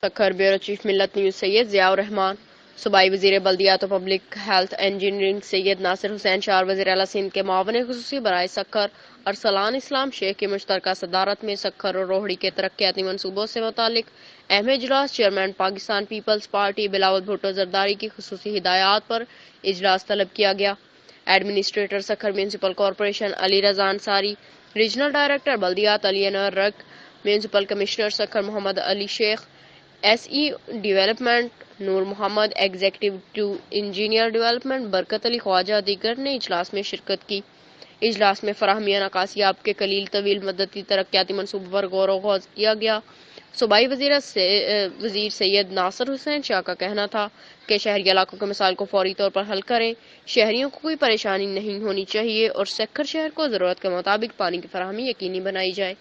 Sukkur bureau chief ملت news سید ضیاء الرحمان، صوبائی وزیر بلدیات و پبلک ہیلتھ انجینئرنگ سید ناصر حسین شاہ، وزیر اعلیٰ سندھ کے معاون خصوصی برائے سکھر ارسلان اسلام شیخ کی مشترکہ صدارت میں سکھر اور روہڑی کے ترقیاتی منصوبوں سے متعلق اہم اجلاس چیئرمین پاکستان پیپلز پارٹی بلاول بھٹو زرداری کی خصوصی ہدایات پر اجلاس طلب کیا گیا۔ Administrator Sukkur municipal corporation Ali Raza Ansari, regional director بلدیات علی انور رگ، municipal commissioner Sukkur Muhammad Ali Shaikh, S E development Noor Muhammad, executive engineer development Barkat Ali خواجہ دیگر نے اجلاس میں شرکت کی۔ اجلاس میں فراہمیہ نکاسیاب کے قلیل طویل مدتی ترقیاتی منصوبوں پر غور و خوض کیا گیا۔ صوبائی وزیر سید ناصر حسین شاہ کا کہنا تھا کہ شہری علاقوں کے مسائل کو فوری طور پر حل کریں، شہریوں کو کوئی پریشانی نہیں ہونی چاہیے اور سکھر شہر کو ضرورت کے مطابق پانی کی فراہمی یقینی بنائی جائے۔